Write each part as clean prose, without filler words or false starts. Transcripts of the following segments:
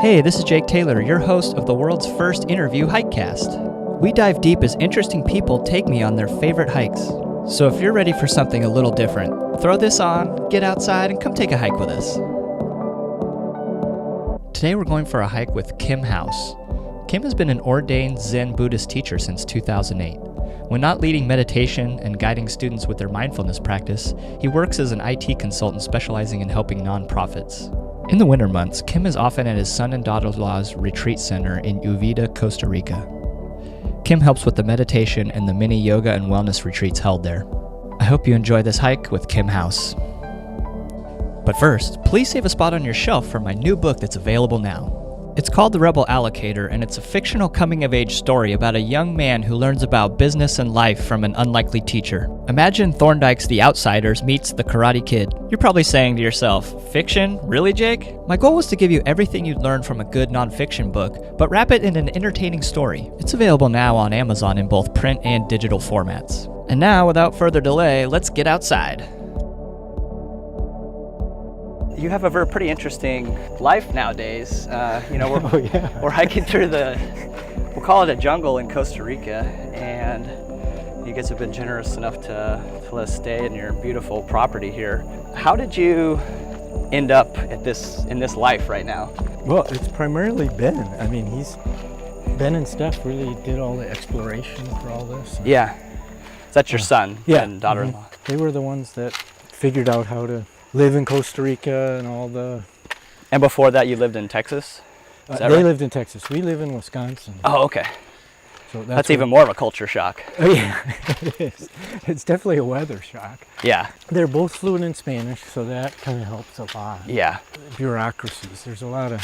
Hey, this is Jake Taylor, your host of the world's first interview Hikecast. We dive deep as interesting people take me on their favorite hikes. So if you're ready for something a little different, throw this on, get outside, and come take a hike with us. Today we're going for a hike with Kim House. Kim has been an ordained Zen Buddhist teacher since 2008. When not leading meditation and guiding students with their mindfulness practice, he works as an IT consultant specializing in helping nonprofits. In the winter months, Kim is often at his son and daughter-in-law's retreat center in Uvita, Costa Rica. Kim helps with the meditation and the mini yoga and wellness retreats held there. I hope you enjoy this hike with Kim House. But first, please save a spot on your shelf for my new book that's available now. It's called The Rebel Allocator, and it's a fictional coming-of-age story about a young man who learns about business and life from an unlikely teacher. Imagine Thorndike's The Outsiders meets The Karate Kid. You're probably saying to yourself, fiction? Really, Jake? My goal was to give you everything you'd learn from a good nonfiction book, but wrap it in an entertaining story. It's available now on Amazon in both print and digital formats. And now, without further delay, let's get outside. You have a pretty interesting life nowadays. We're hiking through we'll call it a jungle in Costa Rica, and you guys have been generous enough to let us stay in your beautiful property here. How did you end up in this life right now? Well, it's primarily Ben. I mean, Ben and Steph really did all the exploration for all this. Yeah. So that's your son and daughter-in-law. They were the ones that figured out how to live in Costa Rica and all the... And before that, you lived in Texas? They lived in Texas. We live in Wisconsin. Oh, okay. So that's even more of a culture shock. Oh, yeah, it is. It's definitely a weather shock. Yeah. They're both fluent in Spanish, so that kind of helps a lot. Yeah. Bureaucracies. There's a lot of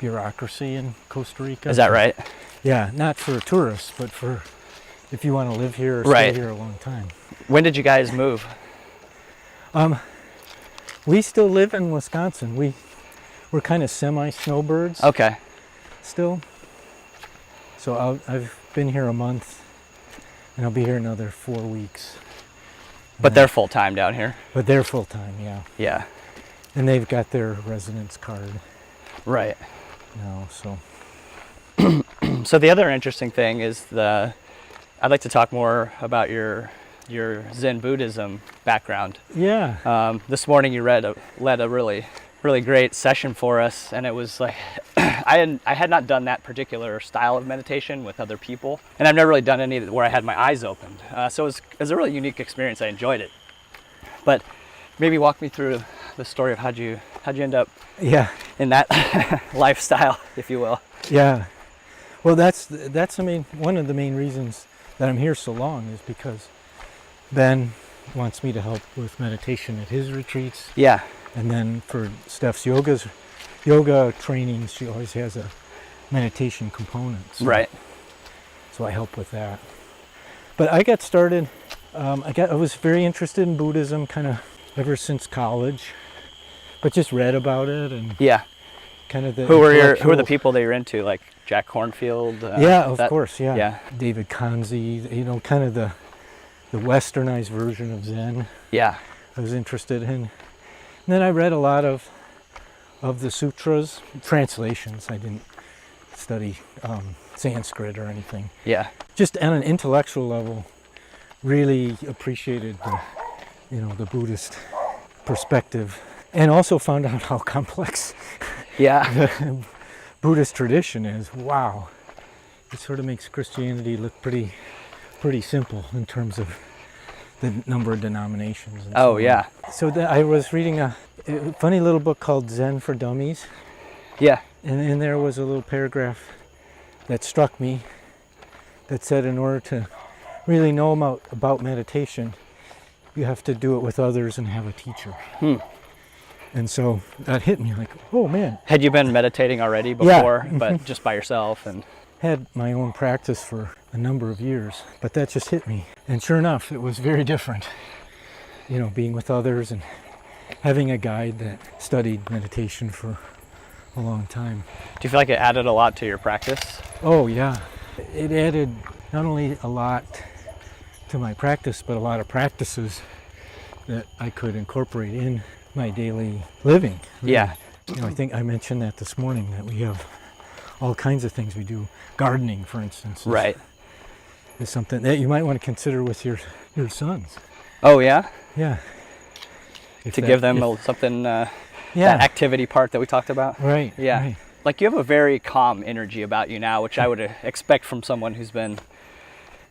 bureaucracy in Costa Rica. Is that right? Yeah, not for tourists, but for if you want to live here or stay here a long time. When did you guys move? We still live in Wisconsin. We're kind of semi-snowbirds. Okay. Still. So I've been here a month, and I'll be here another 4 weeks. But they're full-time down here? But they're full-time, yeah. Yeah. And they've got their residence card. Right. Now, so. So the other interesting thing is I'd like to talk more about your Zen Buddhism background. Yeah. This morning you led a really, really great session for us, and it was like I had not done that particular style of meditation with other people, and I've never really done any where I had my eyes opened. So it was a really unique experience. I enjoyed it. But maybe walk me through the story of how'd you end up in that lifestyle, if you will. Yeah. Well, that's one of the main reasons that I'm here so long is because Ben wants me to help with meditation at his retreats. Yeah. And then for Steph's yoga trainings, she always has a meditation component. So, right. So I help with that. But I got started, I was very interested in Buddhism kind of ever since college, but just read about it and kind of Who are the people that you're into, like Jack Kornfield? Of course. David Kanzi, kind of the westernized version of Zen. Yeah. I was interested in. And then I read a lot of the sutras, translations. I didn't study Sanskrit or anything. Yeah. Just on an intellectual level, really appreciated the Buddhist perspective, and also found out how complex the Buddhist tradition is. Wow. It sort of makes Christianity look pretty simple in terms of the number of denominations. And so I was reading a funny little book called Zen for Dummies. Yeah. And in there was a little paragraph that struck me that said in order to really know about meditation, you have to do it with others and have a teacher. And so that hit me like, oh man. Had you been meditating already before, but just by yourself? And had my own practice for a number of years, but that just hit me. And sure enough, it was very different, being with others and having a guide that studied meditation for a long time. Do you feel like it added a lot to your practice? Oh yeah, it added not only a lot to my practice, but a lot of practices that I could incorporate in my daily living. Really. Yeah. I think I mentioned that this morning, that we have all kinds of things we do. Gardening, for instance, is something that you might want to consider with your sons. Oh, yeah? Yeah. To give them something, that activity part that we talked about? Right. Yeah. Right. Like, you have a very calm energy about you now, which I would expect from someone who's been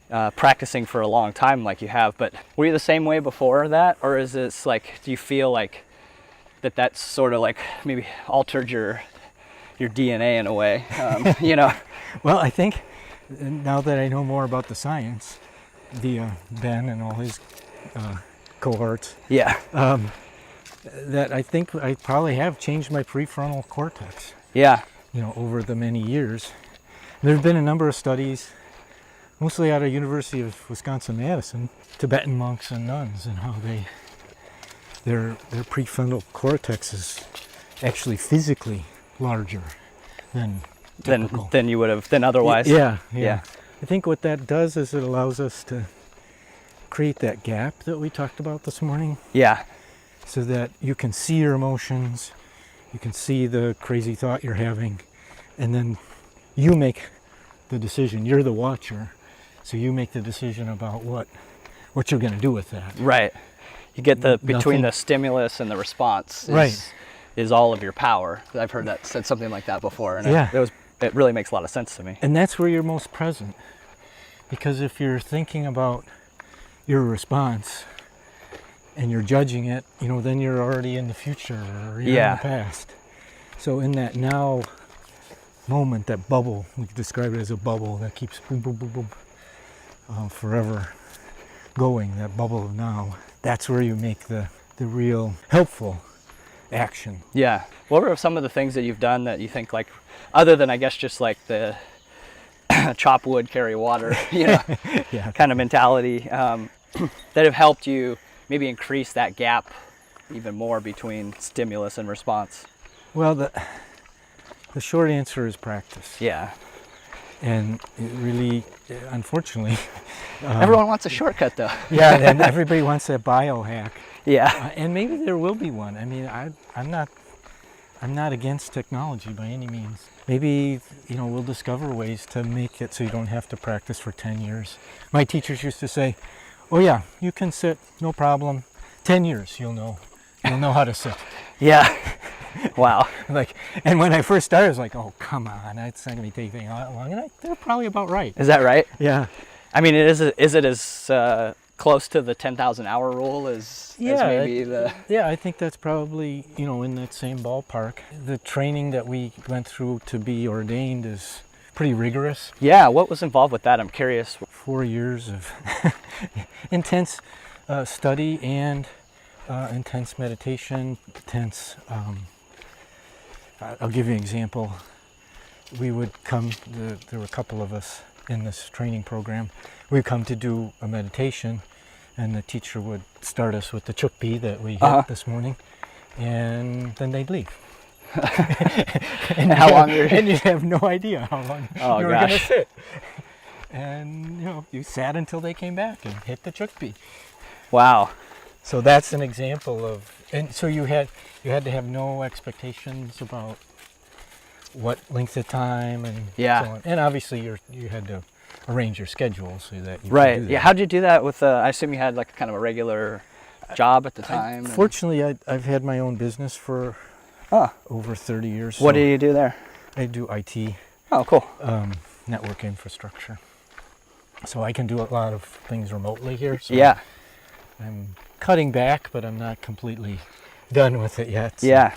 practicing for a long time like you have. But were you the same way before that? Or is this like, do you feel like that's sort of like maybe altered your DNA in a way, Well, I think now that I know more about the science, Ben and all his cohorts, that I think I probably have changed my prefrontal cortex. Yeah. Over the many years. There have been a number of studies, mostly out of University of Wisconsin-Madison, Tibetan monks and nuns, and how their prefrontal cortex is actually physically larger than typical. than you would have than otherwise. Yeah. I think what that does is it allows us to create that gap that we talked about this morning. Yeah. So that you can see your emotions, you can see the crazy thought you're having, and then you make the decision. You're the watcher, so you make the decision about what you're going to do with that. Right. You get between the stimulus and the response is all of your power. I've heard that said something like that before, and it really makes a lot of sense to me. And that's where you're most present, because if you're thinking about your response and you're judging it, then you're already in the future or you're in the past. So in that now moment, that bubble, we could describe it as a bubble that keeps boom, boom, boom, boom, forever going, that bubble of now, that's where you make the real helpful action. Yeah. What were some of the things that you've done that you think, like, other than, I guess, just like the chop wood, carry water, kind of mentality, that have helped you maybe increase that gap even more between stimulus and response? Well, the short answer is practice. Yeah. And it really, unfortunately... everyone wants a shortcut, though. Yeah, and everybody wants a biohack. Yeah. And maybe there will be one. I mean, I'm not against technology by any means. Maybe, we'll discover ways to make it so you don't have to practice for 10 years. My teachers used to say, oh yeah, you can sit, no problem. 10 years, you'll know how to sit. Yeah. Wow. And when I first started, I was like, oh, come on, it's not going to be taking that long. And they're probably about right. Is that right? Yeah. I mean, is it as close to the 10,000 hour rule as maybe the... Yeah, I think that's probably, in that same ballpark. The training that we went through to be ordained is pretty rigorous. Yeah, what was involved with that? I'm curious. 4 years of intense study and intense meditation, intense... I'll give you an example. We would come, there were a couple of us in this training program. We'd come to do a meditation, and the teacher would start us with the chukpi that we hit this morning, and then they'd leave. And how long? And you'd have no idea how long you were going to sit. And you sat until they came back and hit the chukpi. Wow. So that's an example of, and so you had to have no expectations about what length of time and so on. And obviously you had to arrange your schedule so that you could do that. Yeah. How'd you do that with? I assume you had like kind of a regular job at the time. Fortunately, I've had my own business for over 30 years. What do you do there? I do IT. Oh, cool. Network infrastructure. So I can do a lot of things remotely here. So I'm cutting back, but I'm not completely done with it yet. So. Yeah.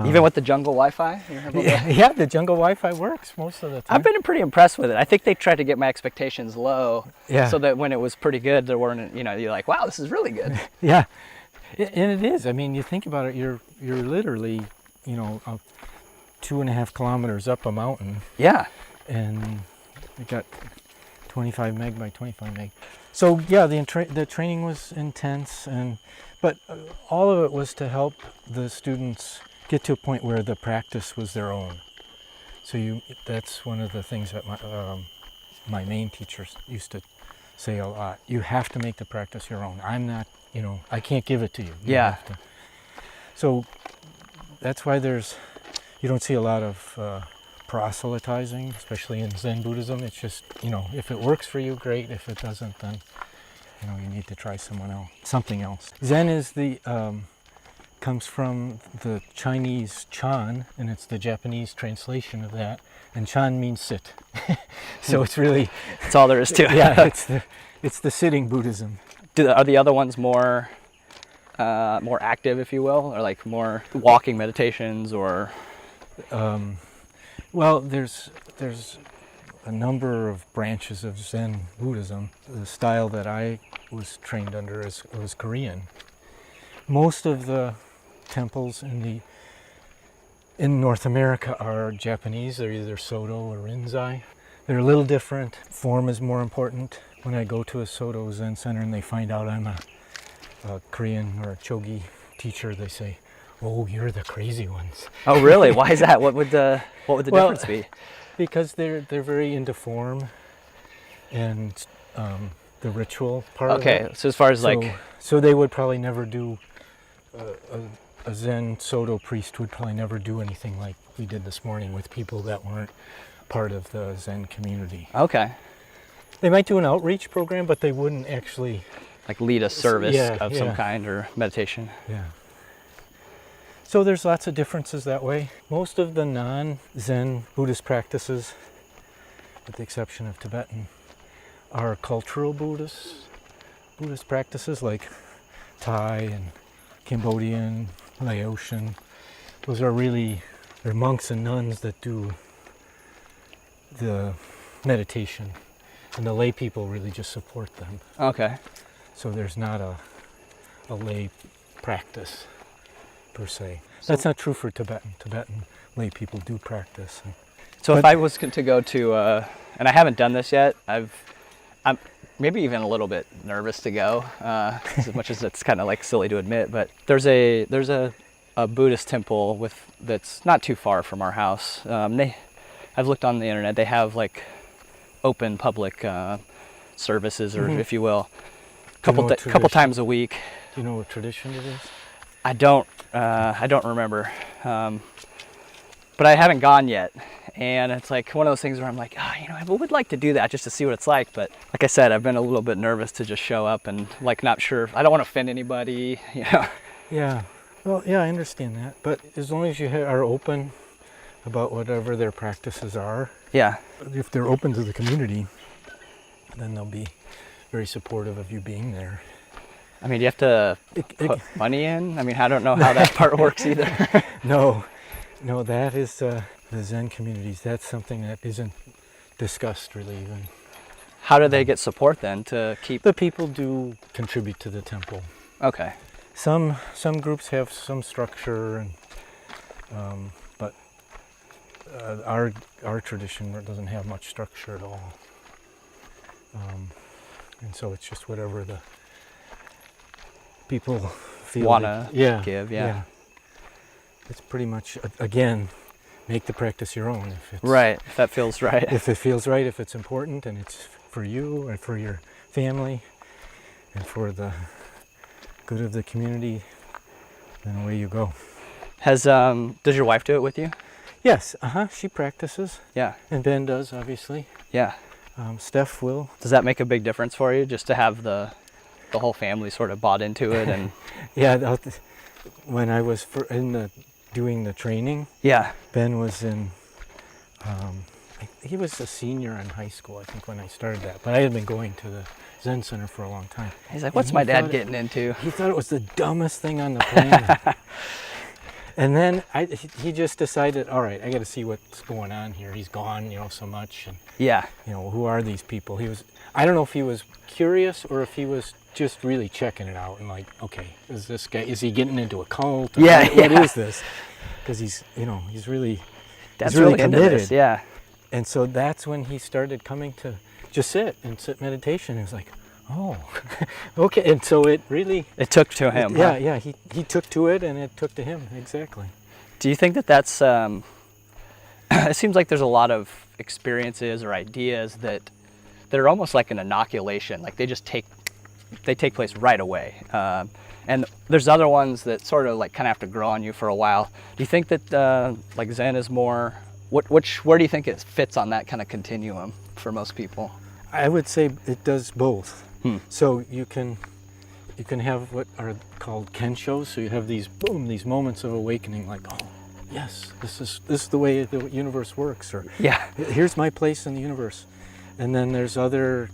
Even with the jungle Wi-Fi? Yeah, the jungle Wi-Fi works most of the time. I've been pretty impressed with it. I think they tried to get my expectations low so that when it was pretty good, there weren't, you're like, wow, this is really good. Yeah, and it is. I mean, you think about it, you're literally, 2.5 kilometers up a mountain. Yeah. And you got 25 meg by 25 meg. So yeah, the training was intense, but all of it was to help the students get to a point where the practice was their own. So that's one of the things that my main teachers used to say a lot. You have to make the practice your own. I'm not, I can't give it to you. You have to. So that's why you don't see a lot of proselytizing, especially in Zen Buddhism. It's just, if it works for you, great. If it doesn't, then, you need to try something else. Zen is comes from the Chinese Chan, and it's the Japanese translation of that. And Chan means sit. So it's really... That's all there is to it. Yeah, it's the sitting Buddhism. Are the other ones more active, if you will, or like more walking meditations, or? Well, there's a number of branches of Zen Buddhism. The style that I was trained under was Korean. Most of the temples in North America are Japanese. They're either Soto or Rinzai. They're a little different. Form is more important. When I go to a Soto Zen center and they find out I'm a Korean or a Chogi teacher, they say, "Oh, you're the crazy ones." Oh, really? Why is that? What would the difference be? Because they're very into form and the ritual part of it. Okay, so as far as so they would probably never do a Zen Soto priest would probably never do anything like we did this morning with people that weren't part of the Zen community. Okay. They might do an outreach program, but they wouldn't actually... Like lead a service of some kind or meditation. Yeah. So there's lots of differences that way. Most of the non-Zen Buddhist practices, with the exception of Tibetan, are cultural Buddhist practices like Thai and Cambodian, Laotian. Those are they're monks and nuns that do the meditation, and the lay people really just support them. Okay. So there's not a lay practice per se. That's not true for Tibetan. Tibetan lay people do practice. So if I was to go to, and I haven't done this yet, I'm maybe even a little bit nervous to go, as much as it's kind of like silly to admit, but there's a Buddhist temple that's not too far from our house. I've looked on the internet. They have like open public services, or if you will, couple times a week. Do you know what tradition it is? I don't remember, but I haven't gone yet. And it's like one of those things where I'm like, I would like to do that just to see what it's like. But like I said, I've been a little bit nervous to just show up and like not sure. I don't want to offend anybody, Yeah. Well, yeah, I understand that. But as long as you are open about whatever their practices are. Yeah. If they're open to the community, then they'll be very supportive of you being there. I mean, do you have to put money in? I mean, I don't know how that part works either. No, that is the Zen communities. That's something that isn't discussed really even. How do they get support then to keep? The people do contribute to the temple. Okay. Some groups have some structure, and but our tradition doesn't have much structure at all. And so it's just whatever the people feel wanna give. Yeah. It's pretty much, again, make the practice your own. Right, if that feels right. If it feels right, if it's important and it's for you and for your family and for the good of the community, then away you go. Does your wife do it with you? Yes, she practices. Yeah. And Ben does, obviously. Yeah. Steph will. Does that make a big difference for you, just to have the whole family sort of bought into it? And yeah, when I was doing the training, Ben was in, he was a senior in high school, I think, when I started that. But I had been going to the Zen Center for a long time. He's like, what's my dad getting into? He thought it was the dumbest thing on the planet. And then he just decided, all right, I got to see what's going on here. He's gone, so much. And, who are these people? I don't know if he was curious or if he was just really checking it out and like, okay, is he getting into a cult? What is this? Because he's really committed. Into this, yeah. And so that's when he started coming to just sit meditation. He was like, oh, okay. And so it took to him. Yeah. He took to it, and it took to him. Exactly. Do you think that's? It seems like there's a lot of experiences or ideas that are almost like an inoculation. Like they take place right away. And there's other ones that sort of like kind of have to grow on you for a while. Do you think that like Zen is more, where do you think it fits on that kind of continuum for most people? I would say it does both. So you can have what are called kenshos. So you have these moments of awakening, like, oh, yes, this is the way the universe works, or here's my place in the universe. And then there's other,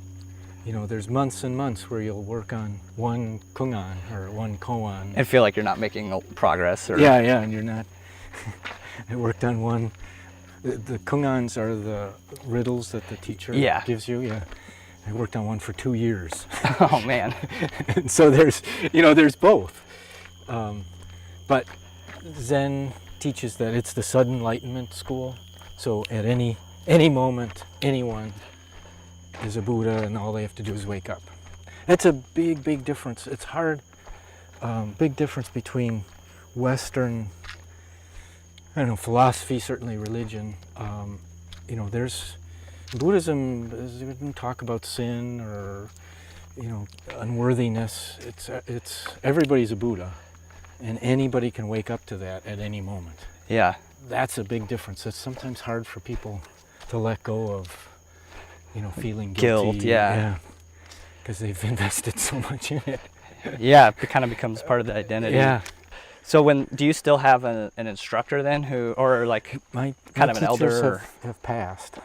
there's months and months where you'll work on one kungan or one koan. And feel like you're not making progress. Or... Yeah, and you're not. I worked on one. The kungans are the riddles that the teacher gives you. Yeah, I worked on one for 2 years. Oh man! And so there's both. But Zen teaches that it's the sudden enlightenment school. So at any moment, anyone is a Buddha, and all they have to do is wake up. That's a big difference. It's hard. Big difference between Western, philosophy, certainly religion. There's Buddhism doesn't talk about sin or, unworthiness. It's everybody's a Buddha, and anybody can wake up to that at any moment. Yeah. That's a big difference. It's sometimes hard for people to let go of, feeling guilty. Guilt, yeah. Because they've invested so much in it. Yeah, it kind of becomes part of the identity. Yeah. So do you still have an instructor then or like my kind of an elder? Have passed.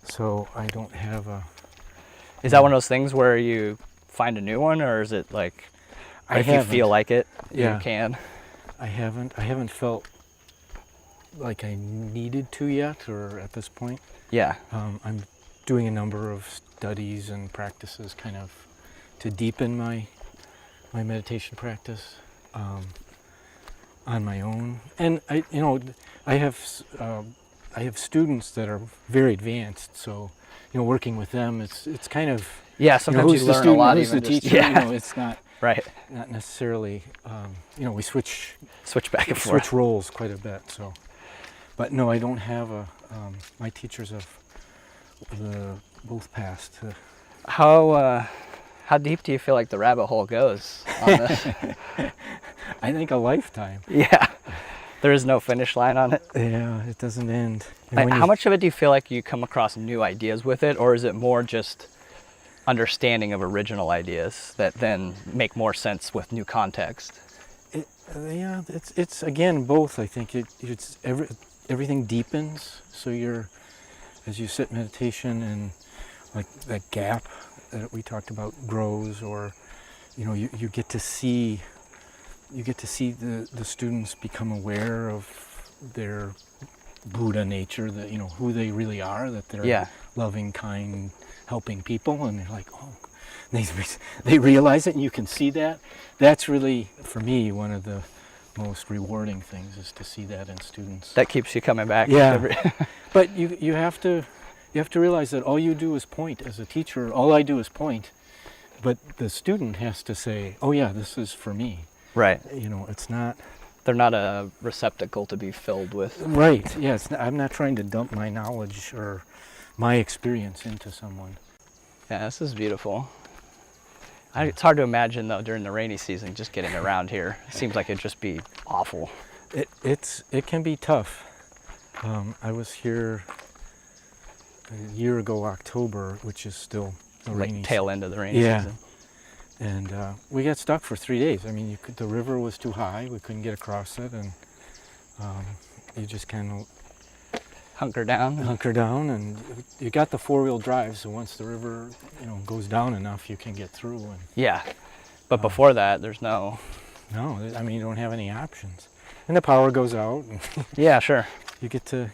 So I don't have a... Is that one of those things where you find a new one, or is it like, if you feel like it, you can? I haven't felt like I needed to yet, or at this point. Yeah. I'm doing a number of studies and practices kind of to deepen my meditation practice on my own. And I have students that are very advanced, so working with them, it's kind of sometimes you learn a lot. Who's the teacher? It's not right. Not necessarily. We switch back and forth. Switch roles quite a bit. So, but no, I don't have my teachers have both passed. How deep do you feel like the rabbit hole goes on this? I think a lifetime. Yeah. There is no finish line on it. Yeah, it doesn't end. How much of it do you feel like you come across new ideas with it, or is it more just understanding of original ideas that then make more sense with new context? It's again both. I think it's everything deepens. So as you sit meditation, and like that gap that we talked about grows, or you get to see the students become aware of their Buddha nature, that who they really are, that they're loving, kind, helping people, and they're like, oh, they realize it, and you can see that. That's really, for me, one of the most rewarding things, is to see that in students. That keeps you coming back. Yeah. But you have to realize that all you do is point. As a teacher, all I do is point, but the student has to say, oh yeah, this is for me. Right. It's not... They're not a receptacle to be filled with. Right, yes. I'm not trying to dump my knowledge or my experience into someone. Yeah, this is beautiful. It's hard to imagine, though, during the rainy season, just getting around here. It seems like it'd just be awful. It can be tough. I was here a year ago, October, which is still the rainy tail end of the rainy season. And we got stuck for 3 days. I mean, the river was too high. We couldn't get across it, and you just kind of hunker down, and you got the 4-wheel drive. So once the river, goes down enough, you can get through. And yeah, but before that, there's no. No, I mean, you don't have any options, and the power goes out. And yeah, sure. You get to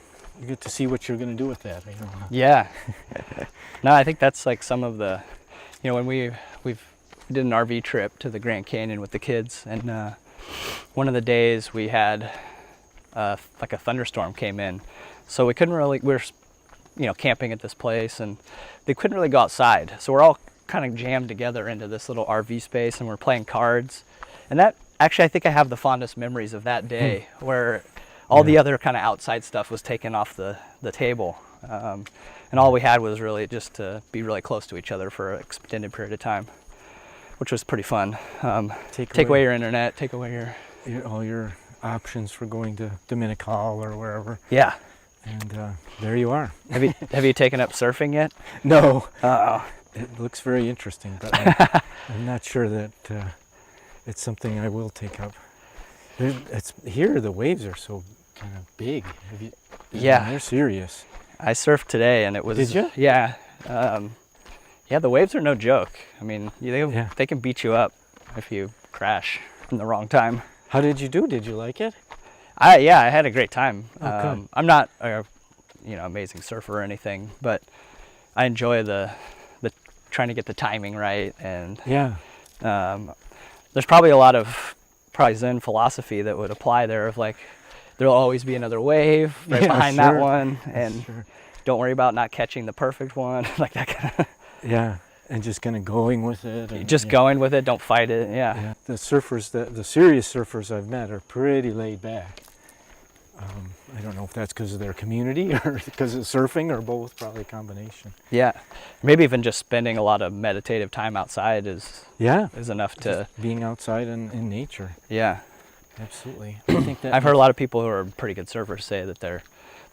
see what you're going to do with that. Yeah. No, I think that's like some of the, when we did an RV trip to the Grand Canyon with the kids, and one of the days we had like a thunderstorm came in, so we couldn't really, we were camping at this place, and they couldn't really go outside, so we're all kind of jammed together into this little RV space, and we're playing cards. And that actually, I think I have the fondest memories of that day, where all the other kind of outside stuff was taken off the table, and all we had was really just to be really close to each other for an extended period of time. which was pretty fun. Take away your internet, take away all your options for going to Dominical or wherever. Yeah. And there you are. Have you taken up surfing yet? No. Uh-oh. It looks very interesting, but I'm not sure that it's something I will take up. Here the waves are so kind of big. Yeah. They're serious. I surfed today and it was... Did you? Yeah. Yeah, the waves are no joke. I mean, they can beat you up if you crash in the wrong time. How did you do? Did you like it? I had a great time. Good. I'm not a amazing surfer or anything, but I enjoy the trying to get the timing right, and there's probably a lot of Zen philosophy that would apply there, of like there'll always be another wave right behind that one, and don't worry about not catching the perfect one, like that kind of. Yeah, and just kind of going with it. Going with it, don't fight it. Yeah. The serious surfers I've met are pretty laid back. I don't know if that's because of their community or because of surfing, or both, probably a combination. Yeah, maybe even just spending a lot of meditative time outside is enough to... Just being outside in nature. Yeah. Absolutely. I think that I've heard a lot of people who are pretty good surfers say that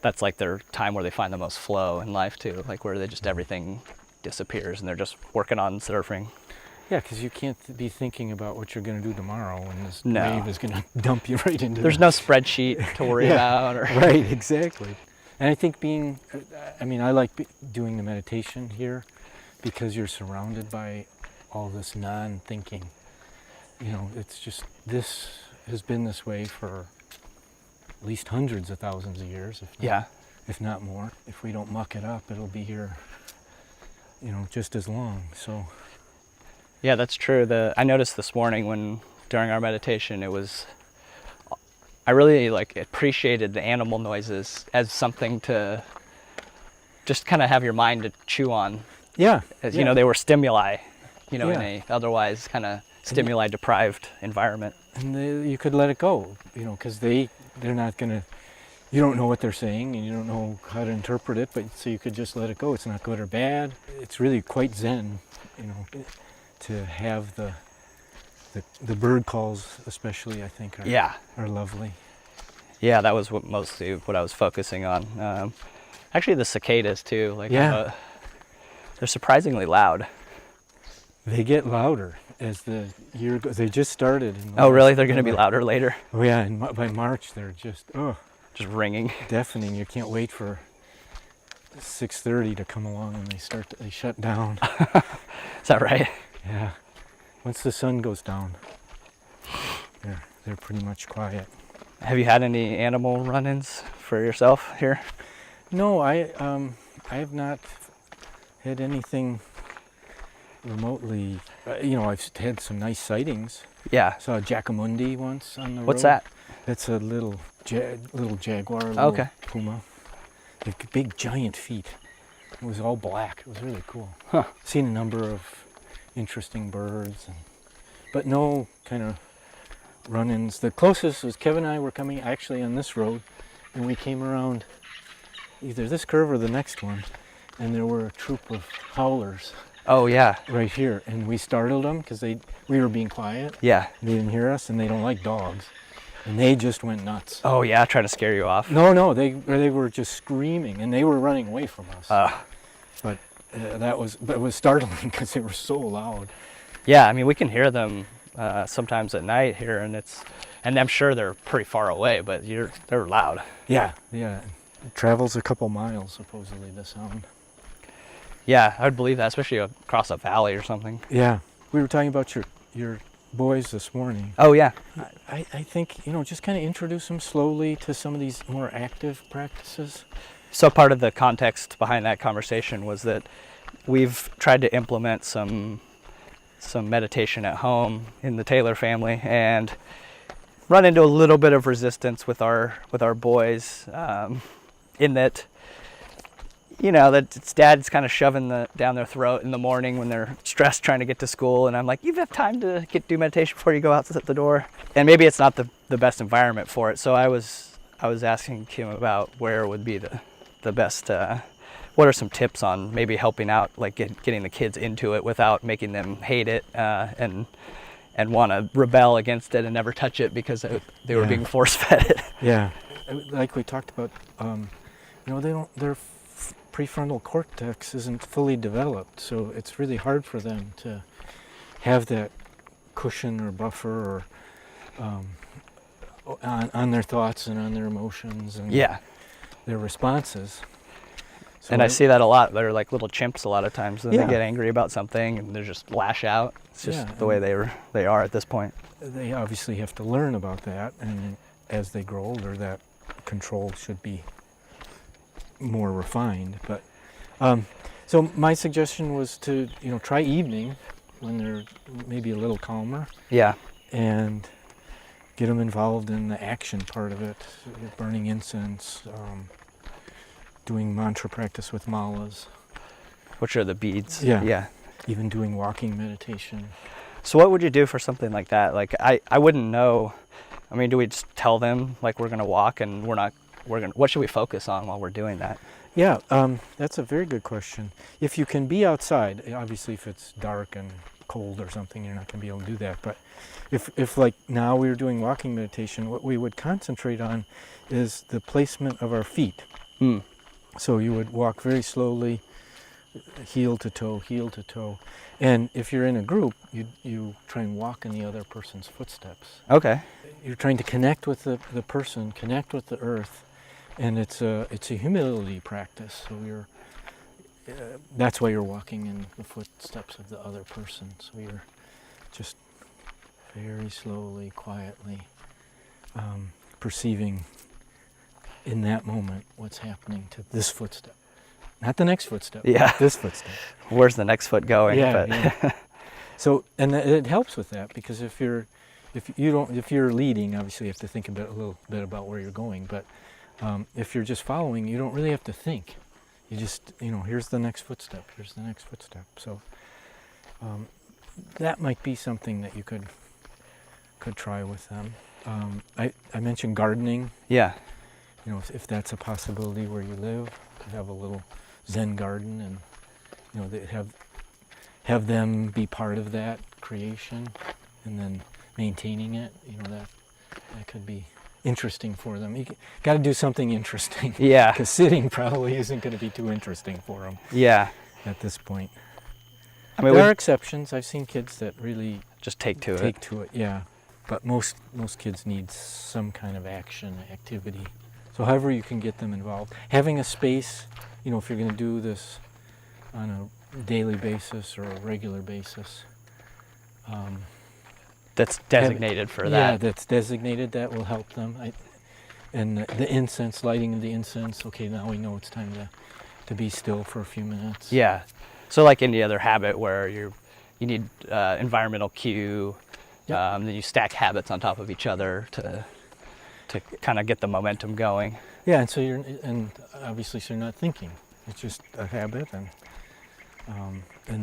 that's like their time where they find the most flow in life too, like where everything disappears and they're just working on surfing. Yeah, because you can't be thinking about what you're going to do tomorrow when this wave is going to dump you right into There's no spreadsheet to worry about. Right, exactly. And I think I like doing the meditation here because you're surrounded by all this non-thinking. It's just, this has been this way for at least hundreds of thousands of years, if not more. If we don't muck it up, it'll be here, just as long. So. Yeah, that's true. I noticed this morning during our meditation, I really appreciated the animal noises as something to just kind of have your mind to chew on. Yeah. As, they were stimuli, in a otherwise kind of stimuli deprived environment. And you could let it go, because they're not going to, you don't know what they're saying and you don't know how to interpret it, but so you could just let it go. It's not good or bad. It's really quite Zen, to have the bird calls, especially, I think, are lovely. Yeah, that was mostly what I was focusing on. Actually, the cicadas too. They're surprisingly loud. They get louder as the year goes. They just started. Oh, really? They're going to be louder later? Oh, yeah. And by March, they're just ringing, deafening. You can't wait for 6:30 to come along and they shut down. Is that right? Yeah. Once the sun goes down, they're pretty much quiet. Have you had any animal run-ins for yourself here? No, I have not had anything remotely. I've had some nice sightings. Yeah. Saw a jackamundi once on the road. What's that? That's a little jaguar, puma. They have big giant feet. It was all black. It was really cool. Huh. Seen a number of interesting birds, but no kind of run-ins. The closest was Kevin and I were coming actually on this road, and we came around either this curve or the next one, and there were a troop of howlers. Oh yeah. Right here, and we startled them because we were being quiet. Yeah. They didn't hear us, and they don't like dogs, and they just went nuts. Oh yeah, trying to scare you off. No, they were just screaming, and they were running away from us. But it was startling because they were so loud. Yeah, I mean, we can hear them sometimes at night here, and I'm sure they're pretty far away, but they're loud. Yeah. It travels a couple miles, supposedly, the sound. Yeah, I would believe that, especially across a valley or something. Yeah. We were talking about your boys this morning. Oh, yeah. I think, just kind of introduce them slowly to some of these more active practices. So part of the context behind that conversation was that we've tried to implement some meditation at home in the Taylor family and run into a little bit of resistance with our boys, in that that it's dad's kind of shoving down their throat in the morning when they're stressed trying to get to school, and I'm like, you have time to do meditation before you go out the door, and maybe it's not the best environment for it. So I was asking Kim about where would be the best what are some tips on maybe helping out, like getting the kids into it without making them hate it and want to rebel against it and never touch it because they were being force-fed it? Yeah, like we talked about, their prefrontal cortex isn't fully developed, so it's really hard for them to have that cushion or buffer or on their thoughts and on their emotions and their responses. So and I see that a lot. They're like little chimps a lot of times. They get angry about something and they just lash out. It's just the way they are at this point. They obviously have to learn about that, and as they grow older, that control should be more refined. But so my suggestion was to try evening when they're maybe a little calmer. Yeah. And get them involved in the action part of it, burning incense, doing mantra practice with malas. Which are the beads. Yeah. Even doing walking meditation. So what would you do for something like that? Like I wouldn't know. I mean, do we just tell them like we're gonna walk and what should we focus on while we're doing that? Yeah, that's a very good question. If you can be outside, obviously if it's dark and cold or something, you're not going to be able to do that. But if like now we were doing walking meditation, what we would concentrate on is the placement of our feet. So you would walk very slowly, heel to toe. And if you're in a group, you try and walk in the other person's footsteps. Okay. You're trying to connect with the person, connect with the earth, and it's a humility practice. So that's why you're walking in the footsteps of the other person. So you're just very slowly, quietly perceiving in that moment what's happening to this footstep. Not the next footstep, but this footstep. Where's the next foot going? Yeah. So, and it helps with that, because if you're leading, obviously you have to think a little bit about where you're going, but if you're just following, you don't really have to think. You just, here's the next footstep, here's the next footstep. So that might be something that you could try with them. I mentioned gardening. Yeah. If that's a possibility where you live, to have a little Zen garden, and they have them be part of that creation, and then maintaining it. That could be interesting for them. You got to do something interesting. Yeah. Because sitting probably isn't going to be too interesting for them. Yeah. At this point. I mean, there are exceptions. I've seen kids that really just take to it. Yeah. But most kids need some kind of activity. So however you can get them involved. Having a space, if you're going to do this on a daily basis or a regular basis. That's designated for that. Yeah, that's designated. That will help them. And the incense, lighting of the incense. Okay, now we know it's time to be still for a few minutes. Yeah. So like any other habit where you need environmental cue, then you stack habits on top of each other to kind of get the momentum going. Yeah, and so and obviously so you're not thinking. It's just a habit, and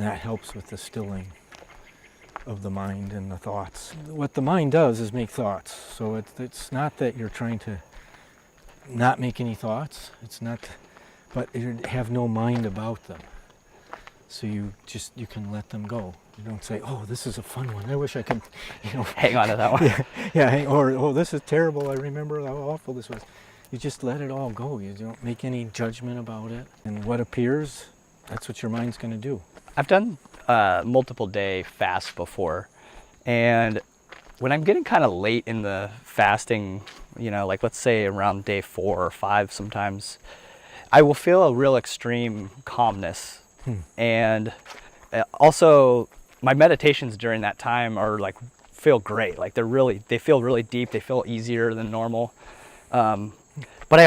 that helps with the stilling of the mind and the thoughts. What the mind does is make thoughts. So it's not that you're trying to not make any thoughts. It's not, but you have no mind about them. So you can let them go. You don't say, "Oh, this is a fun one. I wish I could, hang on to that one." Or "Oh, this is terrible. I remember how awful this was." You just let it all go. You don't make any judgment about it. And what appears, that's what your mind's going to do. I've done multiple day fasts before, and when I'm getting kind of late in the fasting, like let's say around day 4 or 5 sometimes, I will feel a real extreme calmness. And also my meditations during that time are like feel great. Like they feel really deep. They feel easier than normal. But I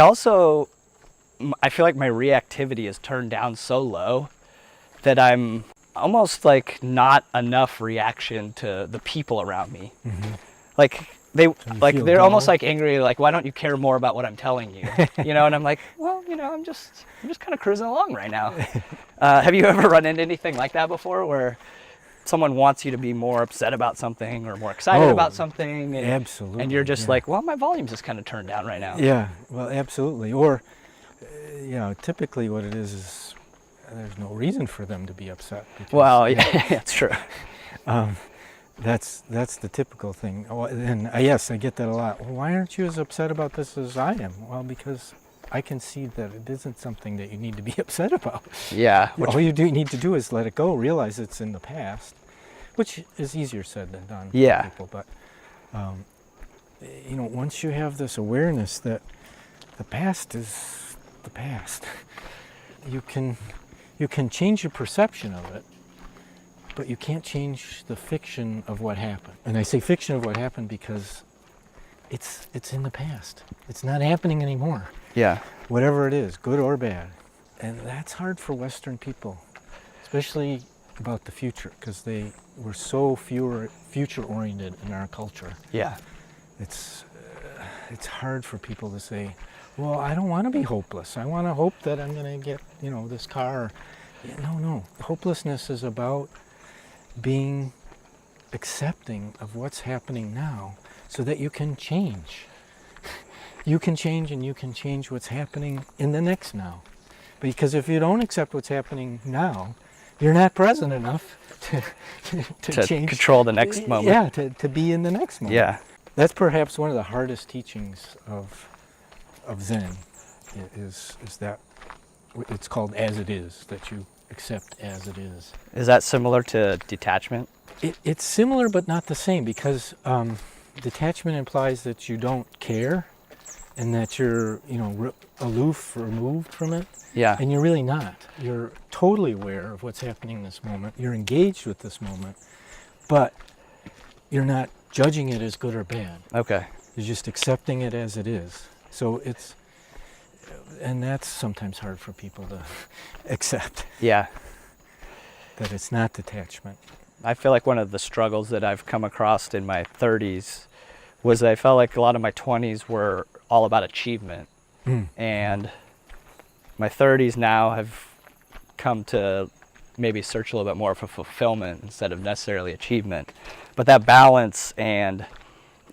feel like my reactivity is turned down so low that I'm almost like not enough reaction to the people around me. Mm-hmm. Like they're almost like angry, like, why don't you care more about what I'm telling you? And I'm like, well, I'm just kind of cruising along right now. Have you ever run into anything like that before, where someone wants you to be more upset about something or more excited about something? Absolutely. And you're just like, well, my volume's just kind of turned down right now. Yeah, well, absolutely. Or, typically what it is there's no reason for them to be upset. Because, well, yeah, that's true. That's the typical thing. And yes, I get that a lot. Well, why aren't you as upset about this as I am? Well, because I can see that it isn't something that you need to be upset about. Yeah. All you need to do is let it go, realize it's in the past, which is easier said than done for people. But, once you have this awareness that the past is the past, you can change your perception of it, but you can't change the fiction of what happened. And I say fiction of what happened because it's in the past. It's not happening anymore. Yeah. Whatever it is, good or bad. And that's hard for Western people, especially about the future, because we're so future-oriented in our culture. Yeah. It's hard for people to say, well, I don't want to be hopeless. I want to hope that I'm going to get, this car. No. Hopelessness is about being accepting of what's happening now so that you can change. You can change, and you can change what's happening in the next now. Because if you don't accept what's happening now, you're not present enough to change, control the next moment. Yeah, to be in the next moment. Yeah. That's perhaps one of the hardest teachings of Zen, is that it's called as it is, that you accept as it is. Is that similar to detachment? It's similar but not the same, because detachment implies that you don't care and that you're aloof, removed from it. Yeah. And you're really not. You're totally aware of what's happening in this moment. You're engaged with this moment, but you're not judging it as good or bad. Okay. You're just accepting it as it is. So and that's sometimes hard for people to accept. Yeah. That it's not detachment. I feel like one of the struggles that I've come across in my 30s was I felt like a lot of my 20s were all about achievement. And my 30s now have come to maybe search a little bit more for fulfillment instead of necessarily achievement. But that balance, and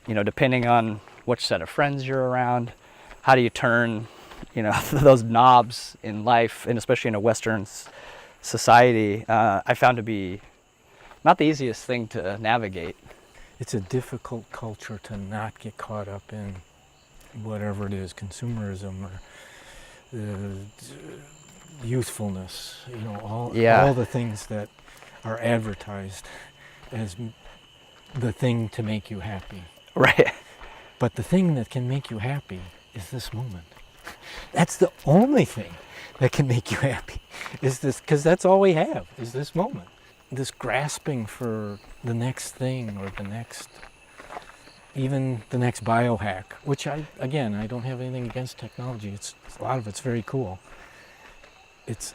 depending on which set of friends you're around, how do you turn those knobs in life, and especially in a Western society, I found to be not the easiest thing to navigate. It's a difficult culture to not get caught up in whatever it is, consumerism or youthfulness, all the things that are advertised as the thing to make you happy. Right. But the thing that can make you happy is this moment. That's the only thing that can make you happy, is this, because that's all we have, is this moment. This grasping for the next thing, or even the next biohack, which I don't have anything against technology. A lot of it's very cool. It's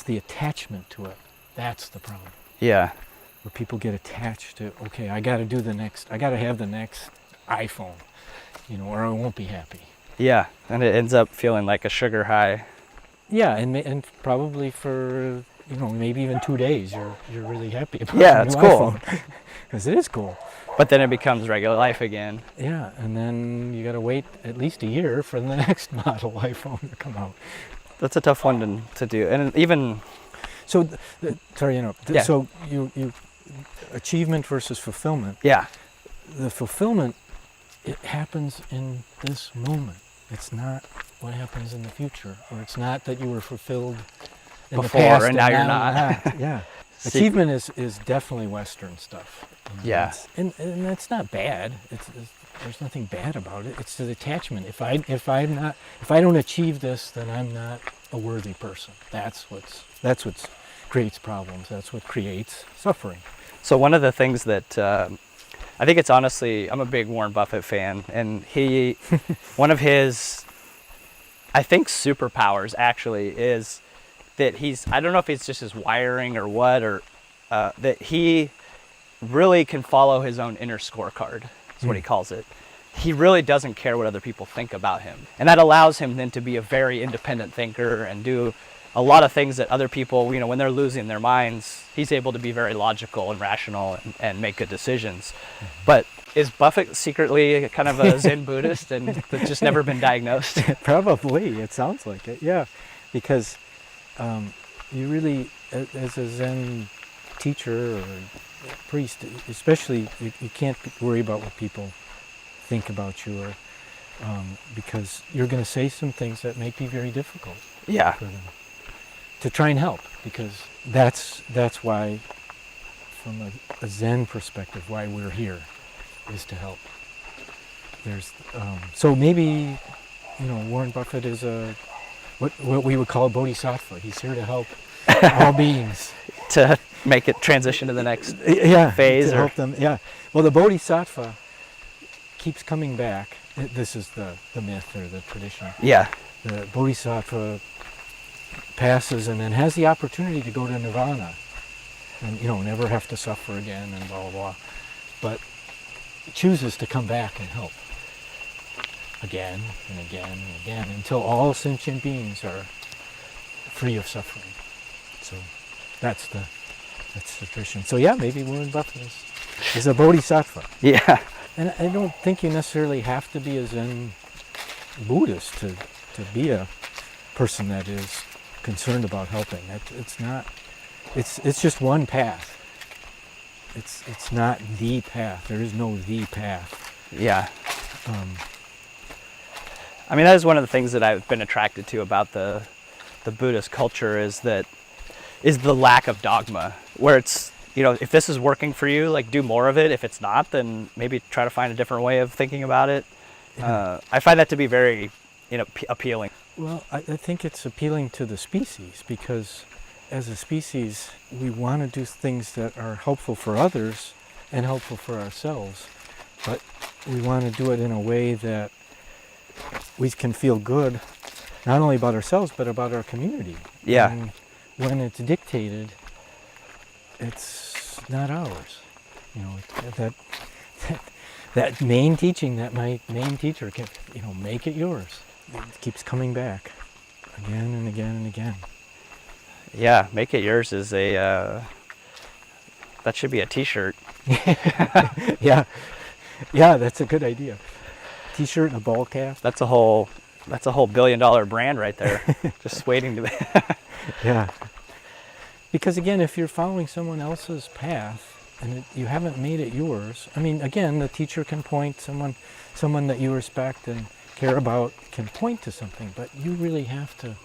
the attachment to it. That's the problem. Yeah. Where people get attached to, okay, I got to have the next iPhone, or I won't be happy. Yeah, and it ends up feeling like a sugar high. Yeah, and probably for maybe even 2 days you're really happy about it's cool, because it is cool. But then it becomes regular life again. Yeah, and then you got to wait at least a year for the next model iPhone to come out. That's a tough one to do, and even. So, sorry to interrupt. Yeah. So you achievement versus fulfillment. Yeah. The fulfillment, it happens in this moment. It's not what happens in the future, or it's not that you were fulfilled in before the past and now you're not. Yeah. Achievement is definitely Western stuff. Yeah. And that's not bad. There's nothing bad about it. It's the attachment. If I don't achieve this, then I'm not a worthy person. That's what creates problems. That's what creates suffering. So one of the things that I think it's honestly, I'm a big Warren Buffett fan, and one of his, I think, superpowers actually is that I don't know if it's just his wiring or what, or that he really can follow his own inner scorecard, is what he calls it. He really doesn't care what other people think about him. And that allows him then to be a very independent thinker and do a lot of things that other people, when they're losing their minds, he's able to be very logical and rational and make good decisions. But is Buffett secretly kind of a Zen Buddhist and that's just never been diagnosed? Probably, it sounds like it, yeah. Because you really, as a Zen teacher or priest, especially, you can't worry about what people think about you, or because you're going to say some things that might be very difficult for them to try and help, because that's why, from a Zen perspective, why we're here is to help. There's so maybe, Warren Buffett is what we would call a bodhisattva. He's here to help all beings. To make it transition to the next phase. To help them, Well, the bodhisattva keeps coming back. This is the myth or the tradition. Yeah. The bodhisattva passes and then has the opportunity to go to nirvana and, never have to suffer again and blah, blah, blah. But chooses to come back and help again and again and again until all sentient beings are free of suffering. So that's the tradition. So maybe Warren Buffett is a bodhisattva. Yeah. And I don't think you necessarily have to be a Zen Buddhist to be a person that is concerned about helping. It's not. It's just one path. It's not the path. There is no the path. Yeah. That is one of the things that I've been attracted to about the Buddhist culture is the lack of dogma, where it's, if this is working for you, like, do more of it. If it's not, then maybe try to find a different way of thinking about it. I find that to be very, appealing. Well, I think it's appealing to the species, because as a species, we want to do things that are helpful for others and helpful for ourselves, but we want to do it in a way that we can feel good, not only about ourselves, but about our community. Yeah. And when it's dictated, it's not ours. That main teaching that my main teacher can, make it yours. It keeps coming back again and again and again. Yeah, make it yours is that should be a t-shirt. Yeah, that's a good idea. T-shirt and a ball cap. That's a whole $1 billion brand right there. Just waiting to be. Yeah. Because again, if you're following someone else's path and you haven't made it yours, again, the teacher can point, someone that you respect and care about can point to something, but you really have to.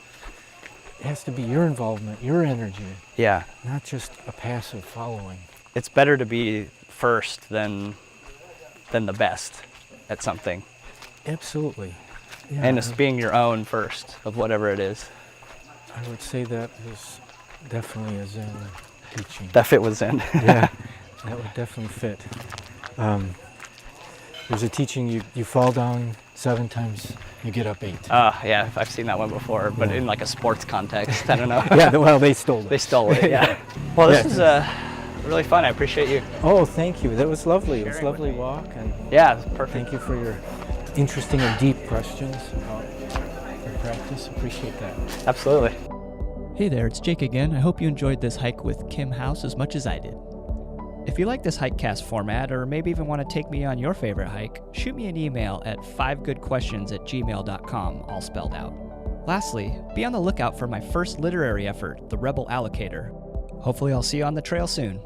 It has to be your involvement, your energy. Yeah. Not just a passive following. It's better to be first than the best at something. Absolutely. Yeah, and it's being your own first of whatever it is. I would say that is definitely a Zen teaching. That fit with Zen. Yeah, that would definitely fit. There's a teaching, you fall down 7 times, you get up 8. Yeah, I've seen that one before, but in like a sports context, I don't know. Yeah, well, they stole it. They stole it, yeah. Well, this is really fun. I appreciate you. Oh, thank you. That was lovely. It was a lovely walk. And yeah, it was perfect. Thank you for your interesting and deep questions about your practice. Appreciate that. Absolutely. Hey there, it's Jake again. I hope you enjoyed this hike with Kim House as much as I did. If you like this Hikecast format, or maybe even want to take me on your favorite hike, shoot me an email at 5goodquestions@gmail.com, all spelled out. Lastly, be on the lookout for my first literary effort, The Rebel Allocator. Hopefully I'll see you on the trail soon.